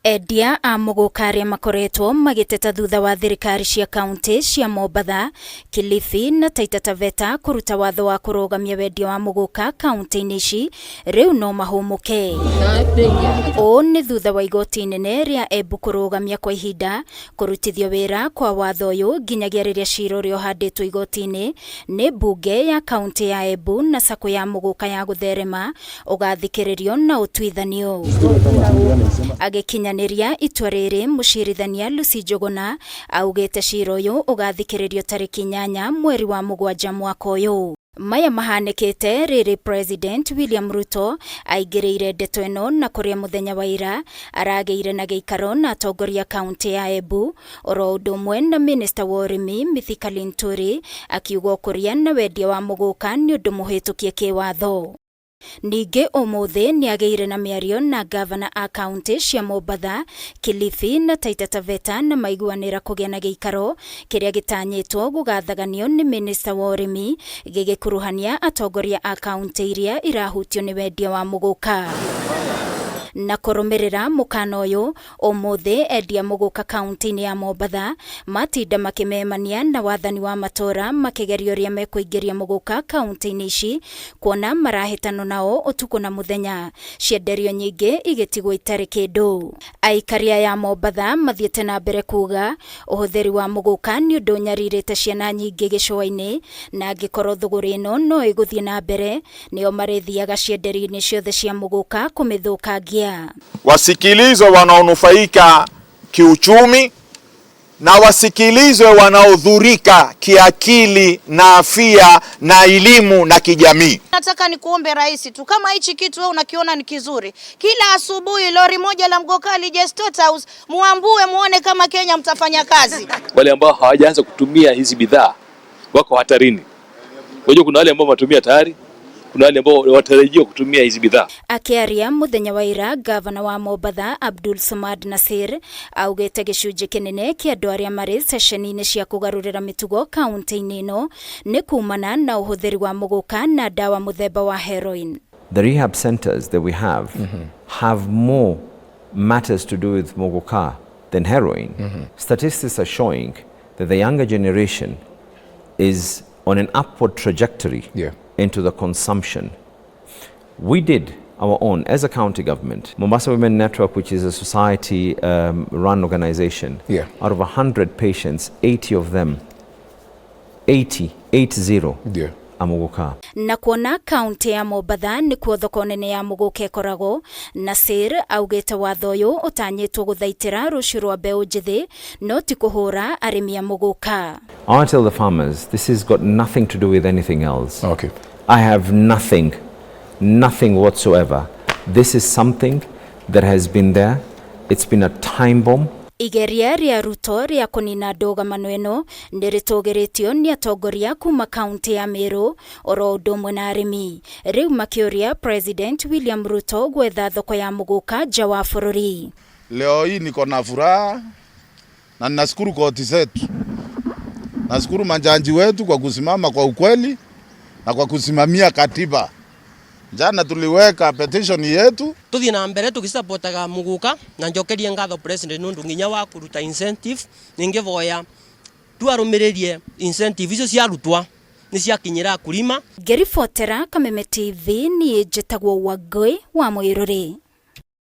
Endia a Muguka aria makoretwo magiteta thutha wa thirikari cia kaunti cia Mombatha, Kilifi na TAITA TAVETA kuruta watho wa kurugamia wendia wa Muguka kaunti-ini ici riu no mahumuke. O ni thutha wa igoti inene ria Embu kurugamia kwa ihinda kurutithio wira kwa watho uyu nginyagia riria cira uria uhanditwo igoti-ini ni mbunge ya kaunti ya Embu na SACCO ya Muguka ya KUTHEREMA UGATHIKIRIRIO na UTUITHANIO. AGIKINYANIRIA itua riri mucirithania Njuguna augite cira uyu ugathikiririo tariki 8 mweri wa 7 mwaka uyu. Maya mahanikite riri President William Ruto aigiriire ndeto ino na kuria muthenya wa ira arageire na giikaro na atongoria kaunti ya Embu oro undu umwe na Minister wa Arimi akiuga kuria na wendia wa Muguka ni undu muhitukie kiwatho. Ningi umuthi ni ageire na miario na governor a county cia Mombatha, Kilifi na TAITA TAVETA na maiguanira kugia na giikaro kiria gitanyitwo gugathaganio ni Minister wa Arimi gigikuruhania atongoria a county iria irahutio ni wendia wa Muguka. Na kurumirira mukana uyu umuthi endia Muguka kaunti-ini ya Mombatha matinda makimemania na wathani wa matora makigeria uria mekuingiria Muguka kaunti-ini ici kuona marahitano nao utuku na muthenya cienderio nyingi igitigwo itari kindu. Aikaria ya Mombatha mathiete na mbere kuga uhuthiri wa Muguka ni undu nyaririte ciana nyingi gicua-ini na angikorwo thuguri ino no iguthie na mbere nio marithiaga cienderio-ini ciothe cia Muguka kumithukangia. Wasikilizwe wanaonufaika kiuchumi na wasikilizwe wanaodhurika kiakili na afya na elimu na kijamii. Nataka nikuombe rais tu, kama hichi kitu wewe unakiona ni kizuri, kila asubuhi lori moja la Muguka lije State House, muambue muone kama Kenya mtafanya kazi. Wale ambao hawajaanza kutumia hizi bidhaa wako hatarini. Unajua kuna wale ambao watumia tayari, kuna wale ambao watarajia kutumia hizi bidhaa. Akiaria muthenya wa ira, governor wa Mombatha Abdul Samad Nasir augite gicunji kinene kia andu aria mari session-ini cia kugarurira mitugo kaunti-ini ino ni kumana na uhuthiri wa Muguka na dawa muthemba wa heroin. The rehab centers that we have have more matters to do with Muguka than heroin. Statistics are showing that the younger generation is on an upward trajectory into the consumption. We did our own as a county government. Mombasa Women Network, which is a society run organization, out of 100 patients, 80 of them, 80 Muguka. Na kuona kaunti ya Mombatha ni kuo thoko nene ya Muguka ikoragwo, Nasir augite watho uyu utanyitwo guthaitira rucio rwa mbeu njithi no ti kuhura arimi ya Muguka. I tell the farmers this has got nothing to do with anything else. Okay. I have nothing whatsoever. This is something that has been there. It's been a time bomb. Igeria ria Ruto ria kunina ndugamano ino niritugiritio ni atongoria kuma kaunti ya Meru oro undu umwe na arimi. Riu makiuria President William Ruto gwetha thoko ya Muguka nja wa bururi. Leo hii niko na furaha na nashukuru koti zetu. Nashukuru majaji wetu kwa kusimama kwa ukweli na kwa kusimamia katiba. Jana tuliweka petition yetu tuthie na mbere tugisapotaga Muguka na njokerie ngatho president nundu nginya wa kuruta incentive ningivoya tuarumiririe incentive icio cia rutwa ni cia kinyira kulima. Gerifotera Kameme TV ni jetagwo Wagoi wa Mwiruri.